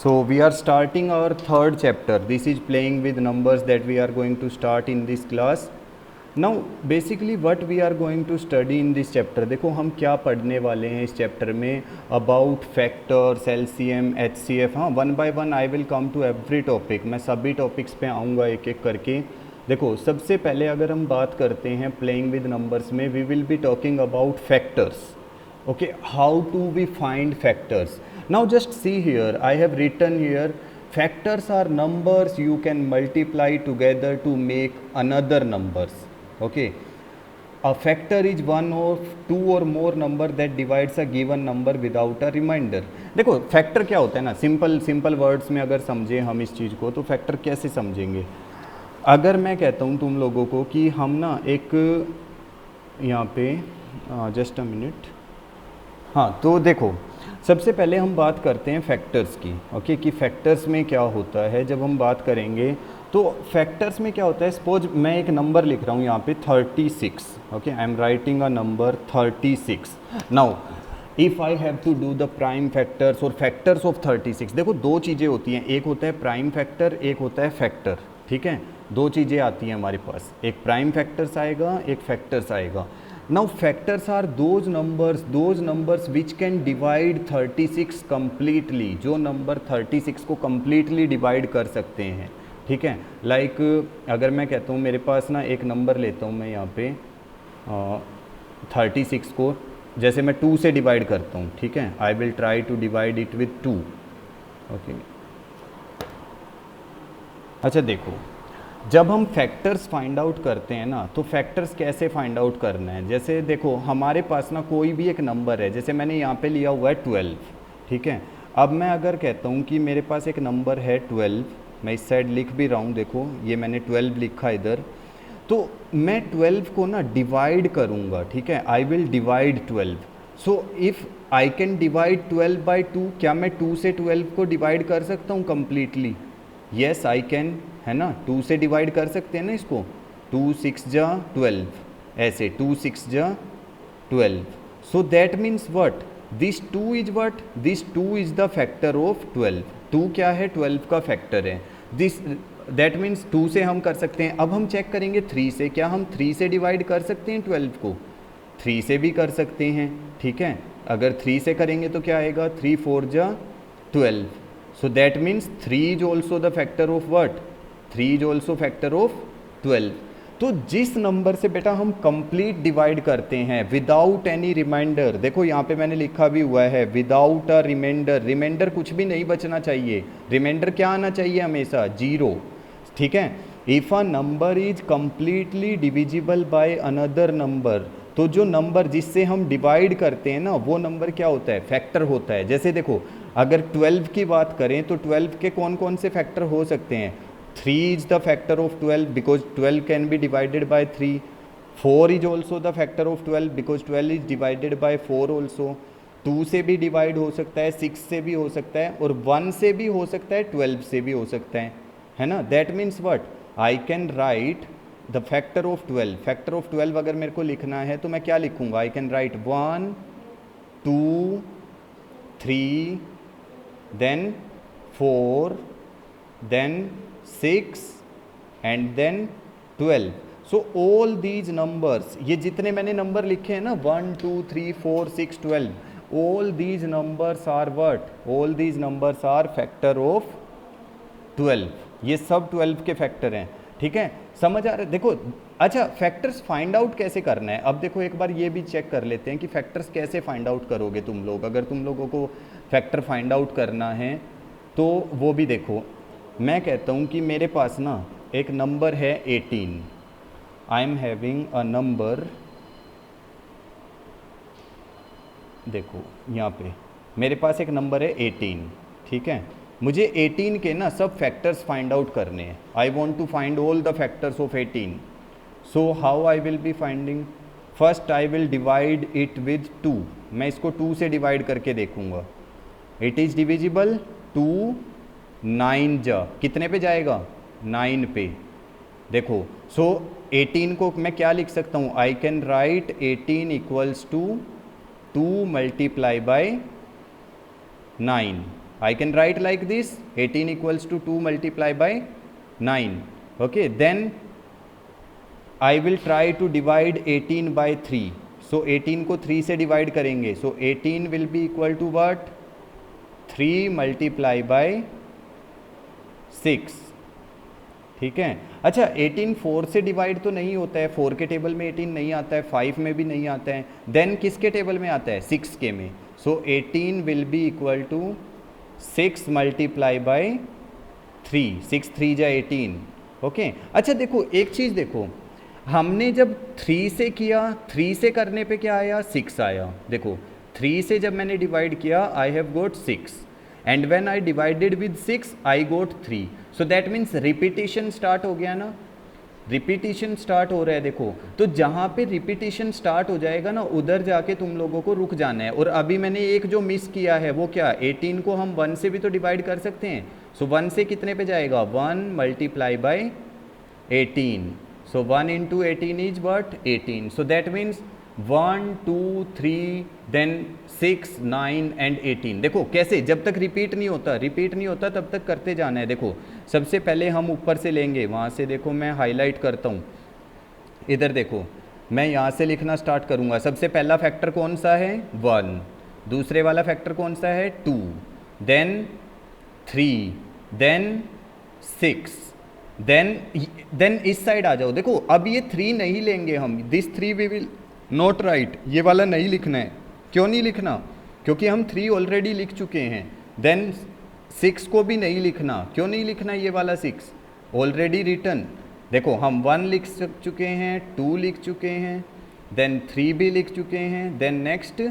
So we are starting our third chapter. This is playing with numbers that we are going to start in this class. Now basically what we are going to study in this chapter, देखो हम क्या पढ़ने वाले हैं इस chapter में, about factors, LCM, HCF. हाँ, one by one I will come to every topic. मैं सभी टॉपिक्स पे आऊँगा एक एक करके. देखो सबसे पहले अगर हम बात करते हैं प्लेइंग विद नंबर्स में, we will be talking about factors. Okay, how do we find factors? Now just see here, I have written here, factors are numbers you can multiply together to make another numbers. Okay, a factor is one of two or more number that divides a given number without a remainder. देखो factor क्या होता है ना, simple words में अगर समझें हम इस चीज़ को, तो फैक्टर कैसे समझेंगे. अगर मैं कहता हूँ तुम लोगों को कि हम ना एक यहाँ पे जस्ट अ मिनट. हाँ, तो देखो सबसे पहले हम बात करते हैं फैक्टर्स की. ओके, कि फैक्टर्स में क्या होता है. जब हम बात करेंगे तो फैक्टर्स में क्या होता है, सपोज मैं एक नंबर लिख रहा हूँ यहाँ पे 36. Okay, I am writing a number 36. Now if I have to do the prime factors और फैक्टर्स ऑफ 36, देखो दो चीज़ें होती हैं, एक होता है प्राइम फैक्टर, एक होता है फैक्टर. ठीक है, दो चीज़ें आती हैं हमारे पास, एक प्राइम फैक्टर्स आएगा, एक फैक्टर्स आएगा. Now factors are those numbers which can divide 36 completely, जो नंबर 36 को completely divide कर सकते हैं. ठीक है, लाइक अगर मैं कहता हूँ मेरे पास ना एक नंबर लेता हूँ मैं यहाँ पे 36 को, जैसे मैं 2 से डिवाइड करता हूँ. ठीक है, I will try to divide it with 2. Okay, अच्छा देखो जब हम फैक्टर्स फाइंड आउट करते हैं ना, तो फैक्टर्स कैसे फाइंड आउट करना है. जैसे देखो हमारे पास ना कोई भी एक नंबर है, जैसे मैंने यहाँ पे लिया हुआ है 12. ठीक है, अब मैं अगर कहता हूँ कि मेरे पास एक नंबर है 12, मैं इस साइड लिख भी रहा हूँ, देखो ये मैंने 12 लिखा इधर, तो मैं 12 को ना डिवाइड करूँगा. ठीक है, I will divide 12. So if I can divide 12 by 2, क्या मैं 2 से 12 को डिवाइड कर सकता हूँ कम्प्लीटली. येस आई कैन, है ना, 2 से डिवाइड कर सकते हैं ना इसको. 2 6 जा 12, ऐसे 2 6 जा 12. सो that means what, this 2 is what, this 2 is the factor of 12. 2 क्या है, 12 का फैक्टर है. दिस दैट मीन्स 2 से हम कर सकते हैं. अब हम चेक करेंगे 3 से, क्या हम 3 से डिवाइड कर सकते हैं 12 को. 3 से भी कर सकते हैं. ठीक है, अगर 3 से करेंगे तो क्या आएगा, 3 4 जा 12. सो that means 3 is also the factor of what, 3 is also factor of 12. तो जिस नंबर से बेटा हम कंप्लीट डिवाइड करते हैं विदाउट एनी रिमाइंडर, देखो यहाँ पे मैंने लिखा भी हुआ है विदाउट अ रिमाइंडर, रिमाइंडर कुछ भी नहीं बचना चाहिए. रिमाइंडर क्या आना चाहिए, हमेशा 0. ठीक है, if a number is completely divisible by another number, तो जो नंबर जिससे हम डिवाइड करते हैं ना, वो नंबर क्या होता है, फैक्टर होता है. जैसे देखो अगर 12 की बात करें तो 12 के कौन कौन से फैक्टर हो सकते हैं. 3 is the factor of 12 because 12 can be divided by 3. 4 is also the factor of 12 because 12 is divided by 4 also. 2 से भी डिवाइड हो सकता है, 6 से भी हो सकता है, और 1 से भी हो सकता है, 12 से भी हो सकता है ना. That means what, I can right the factor of 12. Factor of 12 अगर मेरे को लिखना है तो मैं क्या लिखूंगा, I can write 1 2 3 then 4 then 6 and then 12. So all these numbers, ये जितने मैंने नंबर लिखे हैं ना 1 2 3 4 6 12, all these numbers are what, all these numbers are factor of 12. ये सब 12 के फैक्टर हैं. ठीक है, समझ आ रहा है. देखो अच्छा फैक्टर्स फाइंड आउट कैसे करना है. अब देखो एक बार ये भी चेक कर लेते हैं कि फैक्टर्स कैसे फाइंड आउट करोगे तुम लोग. अगर तुम लोगों को फैक्टर फाइंड आउट करना है तो वो भी देखो. मैं कहता हूँ कि मेरे पास ना एक नंबर है 18. I am having a number, देखो यहाँ पे मेरे पास एक नंबर है 18. ठीक है, मुझे 18 के ना सब फैक्टर्स फाइंड आउट करने हैं. I want to find all the factors of 18. So how I will be finding, first I will divide it with 2. मैं इसको 2 से डिवाइड करके देखूँगा. इट इज़ डिविजिबल 2 9 जा, कितने पे जाएगा, 9 पे. देखो सो 18 को मैं क्या लिख सकता हूँ, I can write 18 equals to 2 multiply by 9. I can write like this, 18 equals to 2 multiplied by 9. Okay, then I will try to divide 18 by 3. So 18 को 3 से डिवाइड करेंगे. So 18 will be equal to what? 3 multiplied by 6. ठीक है. अच्छा, 18 4 से divide तो नहीं होता है, 4 के टेबल में 18 नहीं आता है, 5 में भी नहीं आता है. देन किसके टेबल में आता है? 6 के में. So 18 will be equal to 6 multiply by 3. 6 3 जा 18. ओके. अच्छा देखो, एक चीज़ देखो, हमने जब 3 से किया, 3 से करने पे क्या आया? 6 आया. देखो 3 से जब मैंने डिवाइड किया, I have got 6, and when I divided with 6 I got 3. So that means repetition start हो गया ना, रिपीटिशन स्टार्ट हो रहा है. देखो, तो जहाँ पे रिपीटिशन स्टार्ट हो जाएगा ना, उधर जाके तुम लोगों को रुक जाना है. और अभी मैंने एक जो मिस किया है वो क्या? 18 को हम 1 से भी तो डिवाइड कर सकते हैं. सो 1 से कितने पे जाएगा? 1 multiply by 18. So 1 into 18 is what? 18. So that means 1 2 3 then 6 9 and 18. देखो कैसे, जब तक रिपीट नहीं होता तब तक करते जाना है. देखो सबसे पहले हम ऊपर से लेंगे, वहाँ से देखो मैं हाईलाइट करता हूँ. इधर देखो, मैं यहाँ से लिखना स्टार्ट करूँगा. सबसे पहला फैक्टर कौन सा है? 1. दूसरे वाला फैक्टर कौन सा है? 2. देन 3, देन 6, देन इस साइड आ जाओ. देखो अब ये 3 नहीं लेंगे हम, this 3 we will not write. ये वाला नहीं लिखना है. क्यों नहीं लिखना? क्योंकि हम 3 ऑलरेडी लिख चुके हैं. देन 6 को भी नहीं लिखना. क्यों नहीं लिखना? ये वाला 6 ऑलरेडी रिटन. देखो हम 1 लिख चुके हैं, 2 लिख चुके हैं, देन 3 भी लिख चुके हैं, देन नेक्स्ट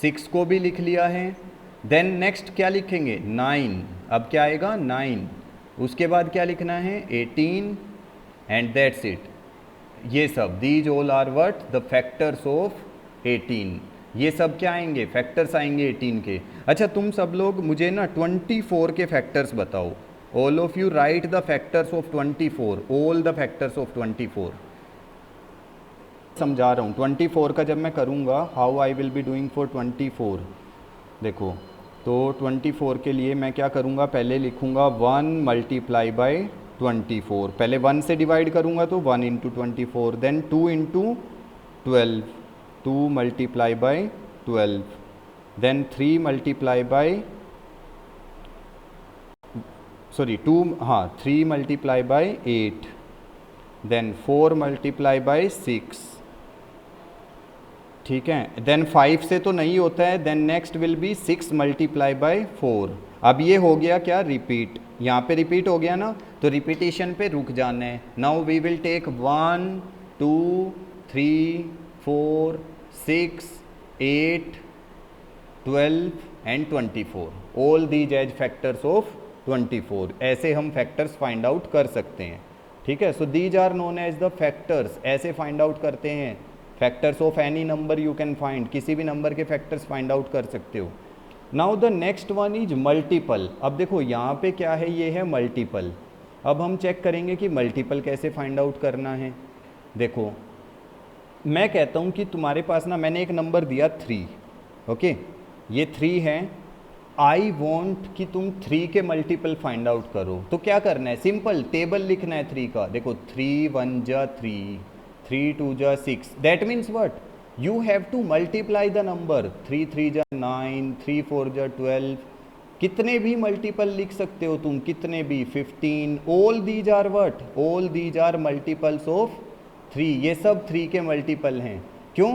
6 को भी लिख लिया है. देन नेक्स्ट क्या लिखेंगे? 9. अब क्या आएगा? 9. उसके बाद क्या लिखना है? 18 एंड दैट्स इट. ये सब these all are what? The factors of 18. ये सब क्या आएंगे? फैक्टर्स आएंगे 18 के. अच्छा तुम सब लोग मुझे ना 24 के फैक्टर्स बताओ. All of you right the factors of 24. All the factors of 24. समझा रहा हूँ. 24 का जब मैं करूँगा, how I will be doing for 24. देखो तो 24 के लिए मैं क्या करूँगा? पहले लिखूँगा 1 मल्टीप्लाई बाय 24. पहले 1 से डिवाइड करूँगा तो 1 into 24, then 2 into 12, 2 multiply by 12, then 3 multiply by 3 multiply by 8, then 4 multiply by 6. ठीक है. देन 5 से तो नहीं होता है, then next will be 6 multiply by 4. अब ये हो गया क्या? रिपीट. यहाँ पे रिपीट हो गया ना, तो रिपीटेशन पे रुक जाना है. Now we will take 1 2 3 4 6 8 12 and 24. All these as factors of 24. ऐसे हम फैक्टर्स फाइंड आउट कर सकते हैं. ठीक है. So these are known as the factors. ऐसे फाइंड आउट करते हैं. Factors of any number you can find. किसी भी नंबर के फैक्टर्स फाइंड आउट कर सकते हो. Now the next one is multiple. अब देखो यहाँ पे क्या है? ये है मल्टीपल. अब हम चेक करेंगे कि मल्टीपल कैसे फाइंड आउट करना है. देखो मैं कहता हूँ कि तुम्हारे पास ना, मैंने एक नंबर दिया 3. ओके, ये 3 है. आई वॉन्ट कि तुम 3 के मल्टीपल फाइंड आउट करो. तो क्या करना है? सिंपल टेबल लिखना है 3 का. देखो 3 1 जा 3, 3 2 जा 6. That means what? You have to multiply the number. 3 3 जा 9, 3 4 जा 12. कितने भी मल्टीपल लिख सकते हो तुम, कितने भी, 15. All these are what? All these are multiples of 3. ये सब 3 के मल्टीपल हैं. क्यों?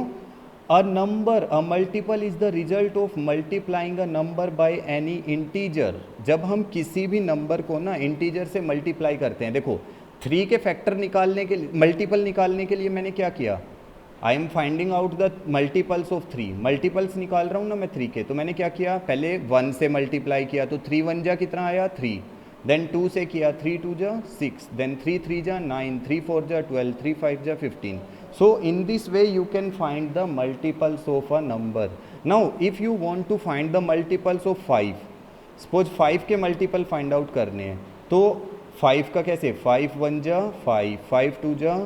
A number, a multiple is the result of multiplying a number by any integer. जब हम किसी भी नंबर को ना इंटीजर से मल्टीप्लाई करते हैं. देखो 3 के फैक्टर निकालने के लिए, मल्टीपल निकालने के लिए मैंने क्या किया? I am finding out the multiples of 3. Multiples निकाल रहा हूँ ना मैं 3 के. तो मैंने क्या किया? पहले 1 से मल्टीप्लाई किया, तो 3 1 जा कितना आया? 3. देन 2 से किया, 3 2 जा 6, देन 3 3 जा 9, 3 4 जा 12, 3 5 जा 15. So in this way you can find the multiples of a number. Now if you want to find the multiples of 5, suppose 5 के मल्टीपल फाइंड आउट करने हैं, तो 5 का कैसे? 5 1 जा 5, 5 2 जा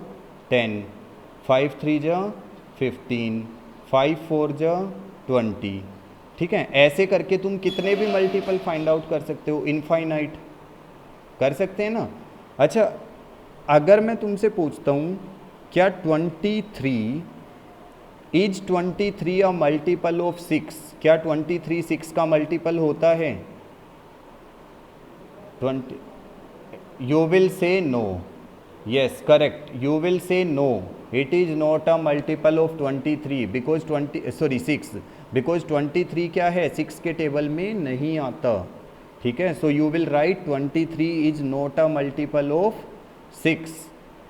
10, 5 3 जा 15, 5 4 जा 20. ठीक है, ऐसे करके तुम कितने भी मल्टीपल फाइंड आउट कर सकते हो, इनफाइनाइट कर सकते हैं ना। अच्छा, अगर मैं तुमसे पूछता हूँ क्या 23 इज 23 अ मल्टीपल ऑफ 6, क्या 23 6 का मल्टीपल होता है? 20, you will say no. Yes, correct, you will say no, it is not a multiple of 23 because 6, because 23 क्या है, 6 के टेबल में नहीं आता। ठीक है, so you will right 23 is not a multiple of 6,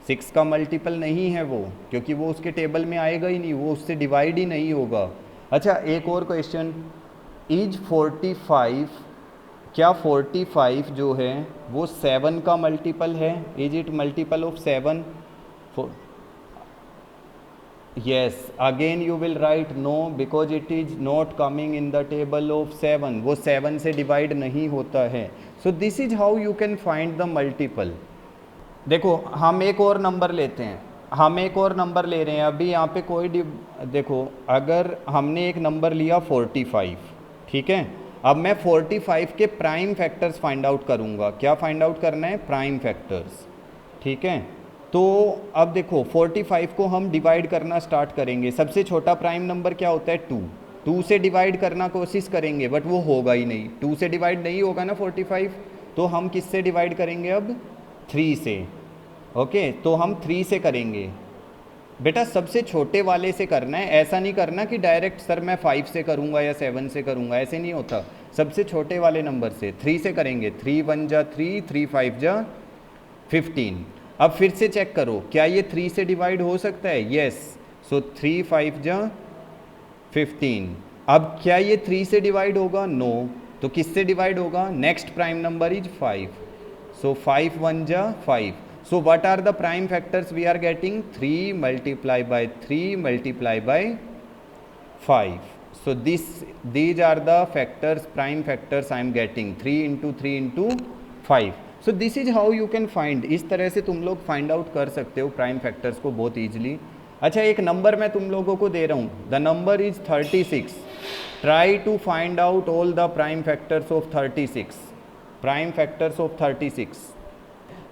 6 का मल्टीपल नहीं है वो, क्योंकि वो उसके टेबल में आएगा ही नहीं, वो उससे डिवाइड ही नहीं होगा। अच्छा, एक और क्वेश्चन, इज 45, क्या 45 जो है वो 7 का मल्टीपल है? Is it multiple of 7? Yes, again you will write no because it is not coming in the table of 7, वो 7 से डिवाइड नहीं होता है। So this is how you can find the multiple. देखो हम एक और नंबर लेते हैं, हम एक और नंबर ले रहे हैं अभी यहाँ पे कोई देखो, अगर हमने एक नंबर लिया 45, ठीक है, अब मैं 45 के प्राइम फैक्टर्स फाइंड आउट करूँगा। क्या फाइंड आउट करना है? Prime factors. ठीक है, तो अब देखो 45 को हम डिवाइड करना स्टार्ट करेंगे। सबसे छोटा प्राइम नंबर क्या होता है? 2, 2 से डिवाइड करना कोशिश करेंगे बट वो होगा ही नहीं, 2 से डिवाइड नहीं होगा ना 45, तो हम किससे डिवाइड करेंगे अब? 3 से। ओके, तो हम 3 से करेंगे। बेटा सबसे छोटे वाले से करना है, ऐसा नहीं करना कि डायरेक्ट सर मैं 5 से करूँगा या 7 से करूँगा, ऐसे नहीं होता। सबसे छोटे वाले नंबर से 3 से करेंगे। 3 1 जा 3, 3 5 जा 15। अब फिर से चेक करो, क्या ये 3 से डिवाइड हो सकता है? यस, सो 3 5 जा 15। अब क्या ये 3 से डिवाइड होगा? नो, तो किससे डिवाइड होगा? नेक्स्ट प्राइम नंबर इज 5, सो 5 1 जा 5। So what are the prime factors we are getting? 3 multiply by 3 multiply by 5. So these are the factors, prime factors I am getting, 3 into 3 into 5. So this is how you can find, इस तरह से तुम लोग find out कर सकते हो prime factors को बहुत ईजिली। अच्छा, एक नंबर मैं तुम लोगों को दे रहा हूँ, the number is 36। Try to find out all the prime factors of 36, prime factors of 36।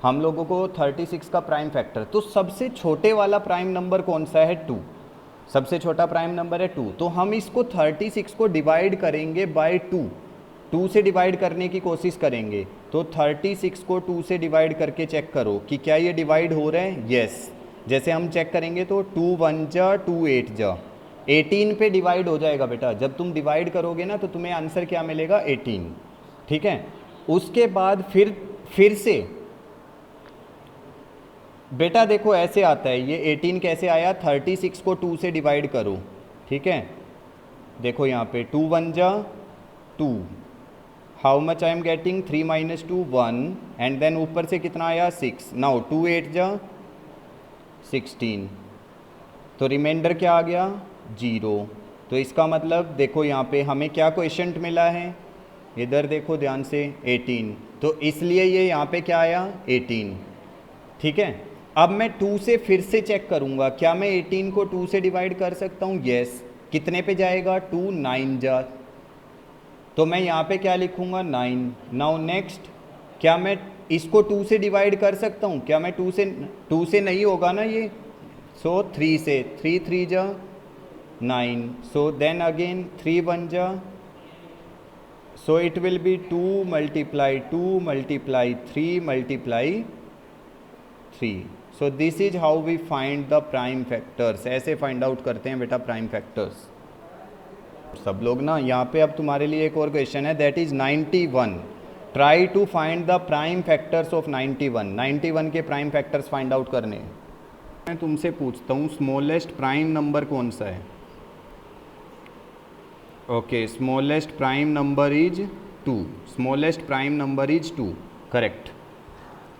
हम लोगों को 36 का प्राइम फैक्टर, तो सबसे छोटे वाला प्राइम नंबर कौन सा है? 2, सबसे छोटा प्राइम नंबर है 2। तो हम इसको 36 को डिवाइड करेंगे बाय 2, 2 से डिवाइड करने की कोशिश करेंगे। तो 36 को 2 से डिवाइड करके चेक करो कि क्या ये डिवाइड हो रहे हैं। यस, जैसे हम चेक करेंगे तो 2 1 जा 2 8 जा 18 पे डिवाइड हो जाएगा। बेटा जब तुम डिवाइड करोगे ना तो तुम्हें आंसर क्या मिलेगा? 18। ठीक है, उसके बाद फिर से बेटा देखो ऐसे आता है ये 18 कैसे आया? 36 को 2 से डिवाइड करो। ठीक है, देखो यहाँ पे 2 1 जा 2, how much I am getting? 3 - 2 1, and then ऊपर से कितना आया? 6। नाउ 2 8 जा 16, तो रिमाइंडर क्या आ गया? 0। तो इसका मतलब देखो यहाँ पे हमें क्या क्वेश्चन मिला है, इधर देखो ध्यान से, 18, तो इसलिए ये यहाँ पे क्या आया? 18। ठीक है, अब मैं 2 से फिर से चेक करूंगा, क्या मैं 18 को 2 से डिवाइड कर सकता हूँ? यस, कितने पे जाएगा? 2 9 जा, तो मैं यहाँ पे क्या लिखूंगा? 9। नाउ नेक्स्ट, क्या मैं इसको 2 से डिवाइड कर सकता हूँ? क्या मैं 2 से नहीं होगा ना ये, सो 3 से, 3 3 जा 9, सो देन अगेन 3 1 जा, so it will be 2 multiply 2 multiply 3 multiply 3। So this is how we find the prime factors. ऐसे फाइंड आउट करते हैं बेटा प्राइम फैक्टर्स सब लोग ना। यहाँ पे अब तुम्हारे लिए एक और क्वेश्चन है, that is 91। Try to find the prime factors of 91। 91 के प्राइम फैक्टर्स फाइंड आउट करने। मैं तुमसे पूछता हूँ स्मॉलेस्ट प्राइम नंबर कौन सा है? Okay, smallest prime number is 2, smallest prime number is 2, correct.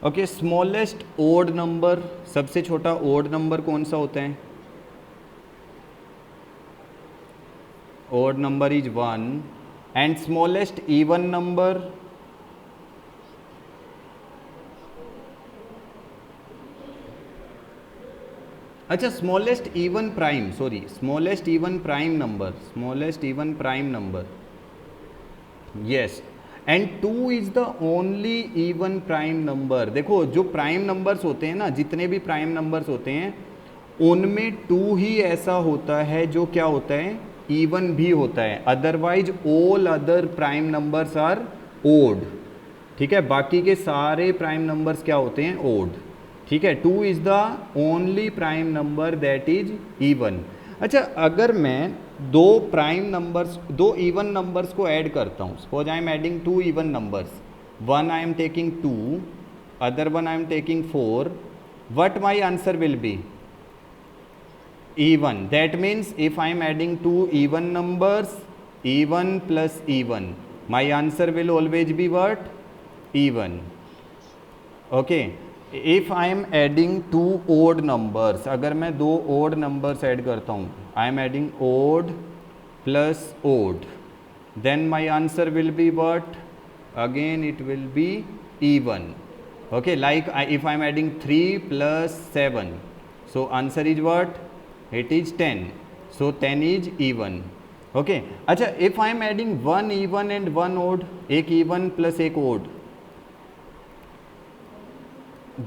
Okay, smallest odd number, सबसे छोटा ओड नंबर कौन सा होता है? Odd number is 1, and smallest even number? अच्छा, smallest even prime, sorry, smallest even prime number, smallest even prime number yes, and 2 is the only even prime number. देखो जो prime numbers होते हैं ना, जितने भी प्राइम नंबर्स होते हैं उनमें 2 ही ऐसा होता है जो क्या होता है, इवन भी होता है। Otherwise all other prime numbers are odd. ठीक है, बाकी के सारे प्राइम नंबर्स क्या होते हैं, ओड। ठीक है, 2 is the only prime number that is even. अच्छा, अगर मैं दो प्राइम नंबर्स, दो इवन नंबर्स को ऐड करता हूँ, suppose I am adding 2 even numbers, one I am taking 2, other one I am taking 4, what my answer will be, even. That means if I am adding two even numbers, even plus even, my answer will always be what, even. Okay, if I am adding two odd numbers, अगर मैं दो odd numbers add करता हूँ, I am adding odd plus odd, then my answer will be what, again it will be even. Okay, like if I am adding 3 plus 7, so answer is what, it is 10, so 10 is even. Okay, अच्छा, if I am adding one even and one odd, एक even plus एक odd,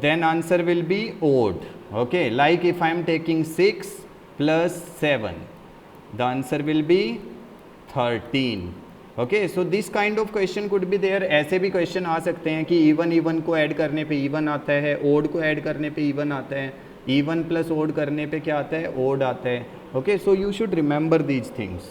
then answer will be odd. Okay, like if I am taking 6 plus 7, the answer will be 13. Okay, so this kind of question could be there. ऐसे भी question आ सकते हैं कि even को add करने पे even आता है, ओड को ऐड करने पे इवन आता है, इवन प्लस ओड करने पे क्या आता है, ओड आता है। Okay, so you should remember these things.